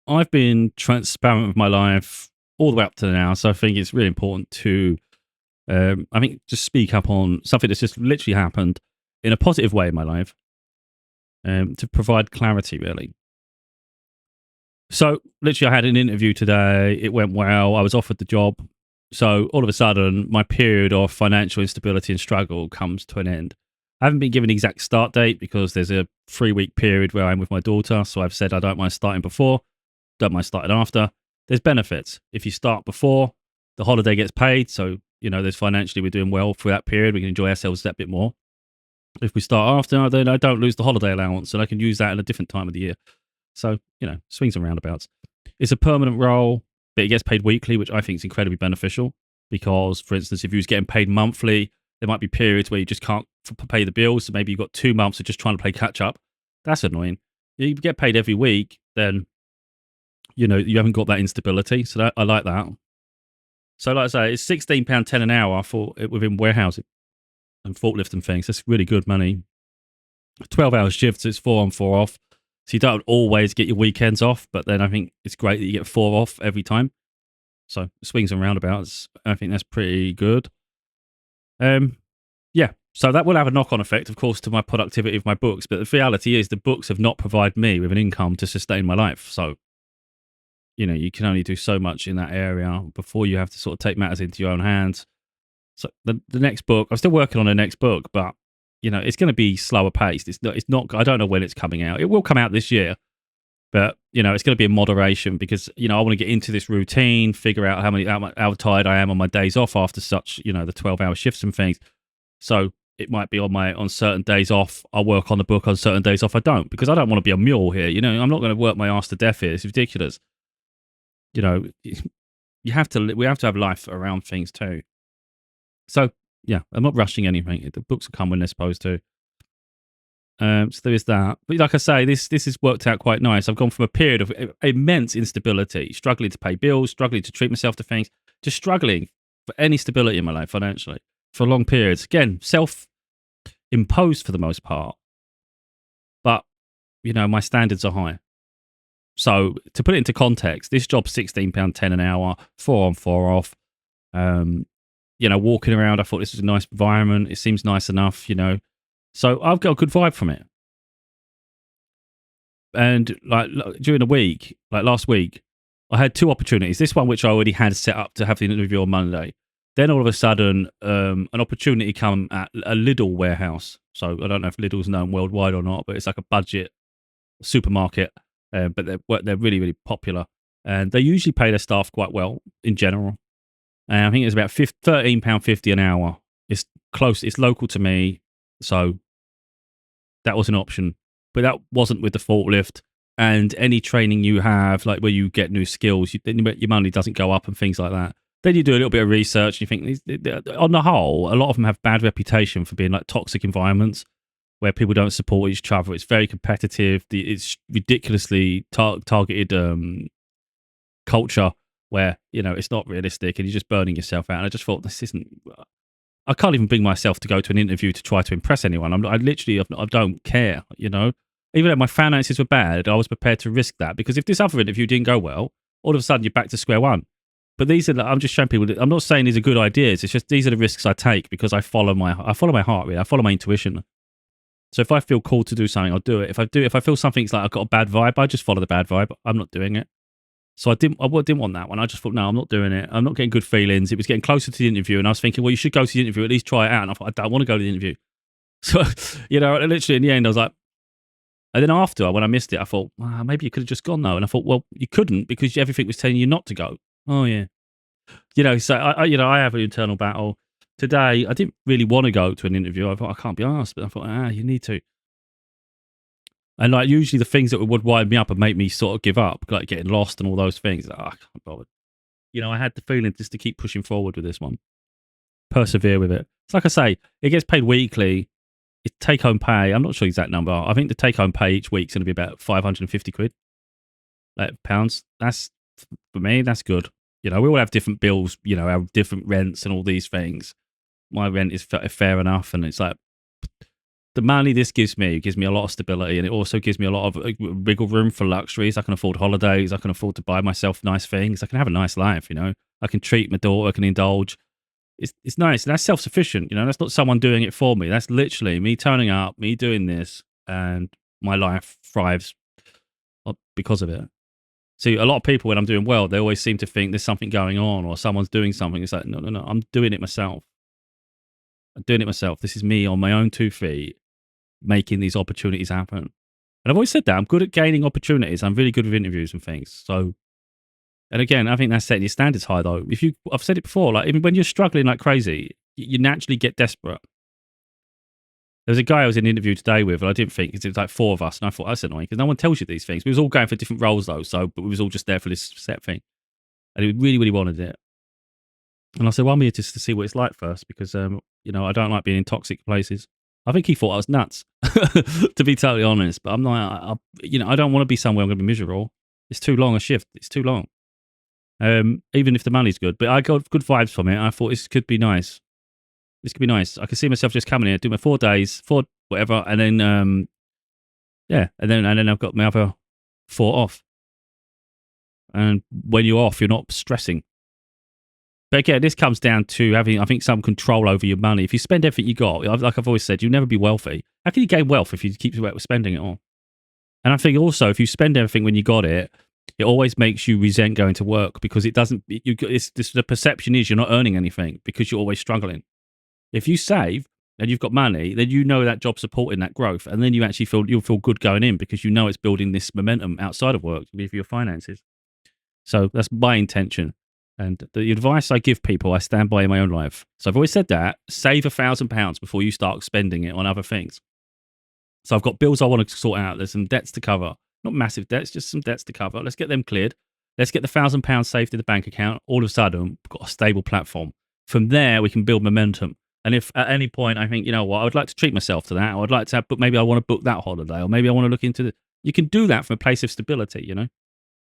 I've been transparent with my life all the way up to now, so I think it's really important to, I think, just speak up on something that's just literally happened in a positive way in my life, to provide clarity, really. So, literally, I had an interview today. It went well. I was offered the job. So, all of a sudden, my period of financial instability and struggle comes to an end. I haven't been given an exact start date because there's a 3-week period where I'm with my daughter. So, I've said I don't mind starting before, don't mind starting after. There's benefits. If you start before, the holiday gets paid. So, there's financially, we're doing well for that period. We can enjoy ourselves that bit more. If we start after, then I don't lose the holiday allowance and I can use that at a different time of the year. So, swings and roundabouts. It's a permanent role, but it gets paid weekly, which I think is incredibly beneficial because, for instance, if you was getting paid monthly, there might be periods where you just can't pay the bills. So maybe you've got 2 months of just trying to play catch up. That's annoying. You get paid every week, then, you haven't got that instability. So I like that. So like I say, it's £16.10 an hour for within warehousing and forklift and things. That's really good money. 12-hour shifts, it's 4 on, 4 off. So you don't always get your weekends off, but then I think it's great that you get 4 off every time. So swings and roundabouts, I think that's pretty good. Yeah, so that will have a knock-on effect, of course, to my productivity of my books. But the reality is the books have not provided me with an income to sustain my life. So, you can only do so much in that area before you have to sort of take matters into your own hands. So the next book, I'm still working on the next book, but it's going to be slower paced. It's not. I don't know when it's coming out. It will come out this year, but it's going to be in moderation because I want to get into this routine, figure out how tired I am on my days off after such the 12-hour shifts and things. So it might be on certain days off, I work on the book. On certain days off, I don't, because I don't want to be a mule here. I'm not going to work my ass to death here. It's ridiculous. We have to have life around things too. So yeah, I'm not rushing anything. The books will come when they're supposed to. So there is that. But like I say, this has worked out quite nice. I've gone from a period of immense instability, struggling to pay bills, struggling to treat myself to things, just struggling for any stability in my life financially for long periods. Again, self-imposed for the most part. But, my standards are high. So to put it into context, this job's £16.10 an hour, 4 on, 4 off. Walking around, I thought this was a nice environment. It seems nice enough, So I've got a good vibe from it. And like during the week, like last week, I had 2 opportunities. This one, which I already had set up to have the interview on Monday. Then all of a sudden, an opportunity come at a Lidl warehouse. So I don't know if Lidl's known worldwide or not, but it's like a budget supermarket. But they're really, really popular. And they usually pay their staff quite well in general. And I think it's about £13.50 an hour. It's close. It's local to me. So that was an option. But that wasn't with the forklift. And any training you have, like where you get new skills, your money doesn't go up and things like that. Then you do a little bit of research and you think, on the whole, a lot of them have bad reputation for being like toxic environments where people don't support each other. It's very competitive. It's ridiculously targeted culture where, it's not realistic and you're just burning yourself out. And I just thought, I can't even bring myself to go to an interview to try to impress anyone. I don't care, Even though my finances were bad, I was prepared to risk that because if this other interview didn't go well, all of a sudden you're back to square one. But I'm just showing people that I'm not saying these are good ideas. It's just these are the risks I take because I follow my heart, really. I follow my intuition. So if I feel called to do something, I'll do it. If I feel something's like I've got a bad vibe, I just follow the bad vibe. I'm not doing it. So I didn't want that one. I just thought, no, I'm not doing it. I'm not getting good feelings. It was getting closer to the interview, and I was thinking, well, you should go to the interview, at least try it out. And I thought, I don't want to go to the interview. So, literally in the end, I was like, and then after, when I missed it, I thought, maybe you could have just gone though. And I thought, well, you couldn't because everything was telling you not to go. Oh yeah. So I have an internal battle. Today, I didn't really want to go to an interview. I thought, I can't be asked, but I thought, you need to. And like usually the things that would wind me up and make me sort of give up, like getting lost and all those things, I can't bother. I had the feeling just to keep pushing forward with this one. Persevere with it. It's like I say, it gets paid weekly. It's take-home pay. I'm not sure the exact number. I think the take-home pay each week is going to be about 550 quid. Like pounds. That's, for me, that's good. We all have different bills, have different rents and all these things. My rent is fair enough. And it's like, the money this gives me, it gives me a lot of stability, and it also gives me a lot of wiggle room for luxuries. I can afford holidays. I can afford to buy myself nice things. I can have a nice life, you know. I can treat my daughter. I can indulge. It's nice. And that's self-sufficient, you know. That's not someone doing it for me. That's literally me turning up, me doing this, and my life thrives because of it. See, a lot of people, when I'm doing well, they always seem to think there's something going on or someone's doing something. It's like, no, no, no. I'm doing it myself. I'm doing it myself. This is me on my own 2 feet making these opportunities happen. And I've always said that. I'm good at gaining opportunities. I'm really good with interviews and things. So, and again, I think that's setting your standards high, though. I've said it before, like, even when you're struggling like crazy, you naturally get desperate. There was a guy I was in an interview today with, and I didn't think, because it was like 4 of us, and I thought, that's annoying, because no one tells you these things. We was all going for different roles, though, but we was all just there for this set thing. And he really, really wanted it. And I said, well, I'm here just to see what it's like first, because, you know, I don't like being in toxic places. I think he thought I was nuts, to be totally honest. But I'm not, you know, I don't want to be somewhere I'm going to be miserable. It's too long a shift. It's too long. Even if the money's good. But I got good vibes from it. I thought this could be nice. This could be nice. I could see myself just coming here, do my 4 days, 4 whatever, and then, yeah, and then I've got my other 4 off. And when you're off, you're not stressing. But again, this comes down to having, I think, some control over your money. If you spend everything you got, like I've always said, you'll never be wealthy. How can you gain wealth if you keep spending it all? And I think also, if you spend everything when you got it, it always makes you resent going to work, because it doesn't. The perception is you're not earning anything because you're always struggling. If you save and you've got money, then you know that job's supporting that growth, and then you actually you'll feel good going in, because you know it's building this momentum outside of work with your finances. So that's my intention. And the advice I give people, I stand by in my own life. So I've always said that, save £1,000 before you start spending it on other things. So I've got bills I want to sort out. There's some debts to cover. Not massive debts, just some debts to cover. Let's get them cleared. Let's get the £1,000 saved in the bank account. All of a sudden, we've got a stable platform. From there, we can build momentum. And if at any point I think, you know what, I would like to treat myself to that, or I'd like to have, but maybe I want to book that holiday, or maybe I want to look into you can do that from a place of stability, you know?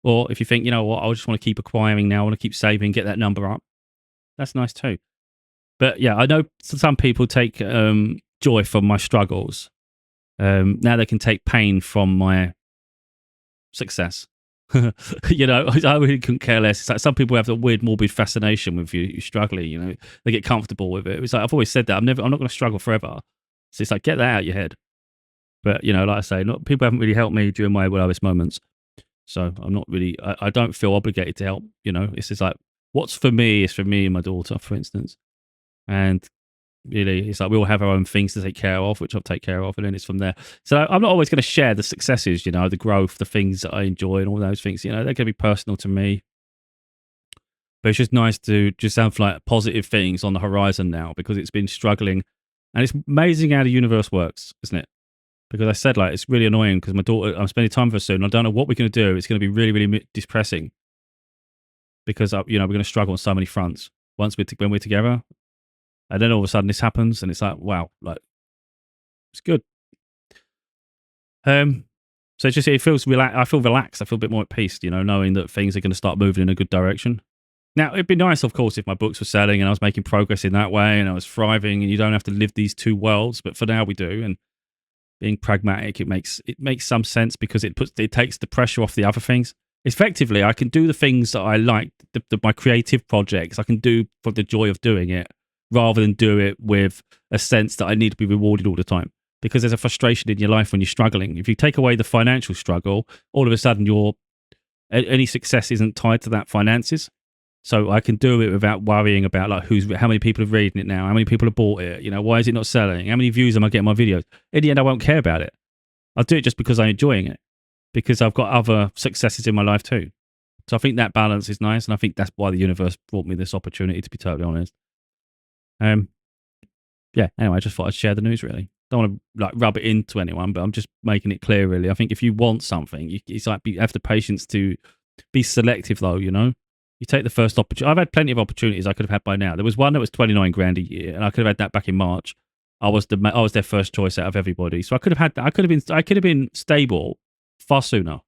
Or if you think, you know what, I just want to keep acquiring now, I want to keep saving, get that number up. That's nice too. But yeah, I know some people take joy from my struggles. Now they can take pain from my success. You know, I really couldn't care less. It's like some people have a weird morbid fascination with you struggling, you know, they get comfortable with it. It's like, I've always said that I'm not going to struggle forever. So it's like, get that out of your head. But, you know, like I say, people haven't really helped me during my lowest moments. So I'm not really, I don't feel obligated to help, you know. It's just like, what's for me is for me and my daughter, for instance. And really, it's like we all have our own things to take care of, which I'll take care of, and then it's from there. So I'm not always going to share the successes, you know, the growth, the things that I enjoy and all those things, you know, they're going to be personal to me. But it's just nice to just have like positive things on the horizon now, because it's been struggling. And it's amazing how the universe works, isn't it? Because I said, like, it's really annoying because my daughter, I'm spending time with her soon. I don't know what we're going to do. It's going to be really, really depressing because, you know, we're going to struggle on so many fronts when we're together. And then all of a sudden this happens and it's like, wow, like, it's good. So it's just, it feels I feel relaxed. I feel a bit more at peace, you know, knowing that things are going to start moving in a good direction. Now, it'd be nice, of course, if my books were selling and I was making progress in that way and I was thriving, and you don't have to live these 2 worlds. But for now we do. And being pragmatic, it makes some sense, because it takes the pressure off the other things. Effectively, I can do the things that I like, my creative projects, I can do for the joy of doing it, rather than do it with a sense that I need to be rewarded all the time. Because there's a frustration in your life when you're struggling. If you take away the financial struggle, all of a sudden any success isn't tied to that finances. So I can do it without worrying about like how many people are reading it now, how many people have bought it, you know, why is it not selling, how many views am I getting my videos? In the end, I won't care about it. I'll do it just because I'm enjoying it, because I've got other successes in my life too. So I think that balance is nice, and I think that's why the universe brought me this opportunity, to be totally honest. Yeah, anyway, I just thought I'd share the news, really. Don't want to like rub it into anyone, but I'm just making it clear, really. I think if you want something, it's like you have the patience to be selective, though, you know? You take the first opportunity. I've had plenty of opportunities I could have had by now. There was one that was 29 grand a year, and I could have had that back in March. I was their first choice out of everybody, so I could have had that. I could have been stable far sooner,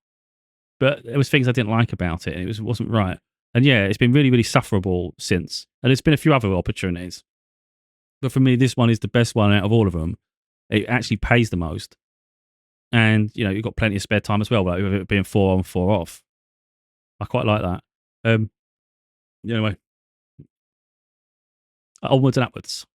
but there was things I didn't like about it, and it wasn't right. And yeah, it's been really, really sufferable since. And there's been a few other opportunities, but for me, this one is the best one out of all of them. it actually pays the most. And, you know, you've got plenty of spare time as well, like with it being 4 on, 4 off. I quite like that. Anyway, onwards and upwards.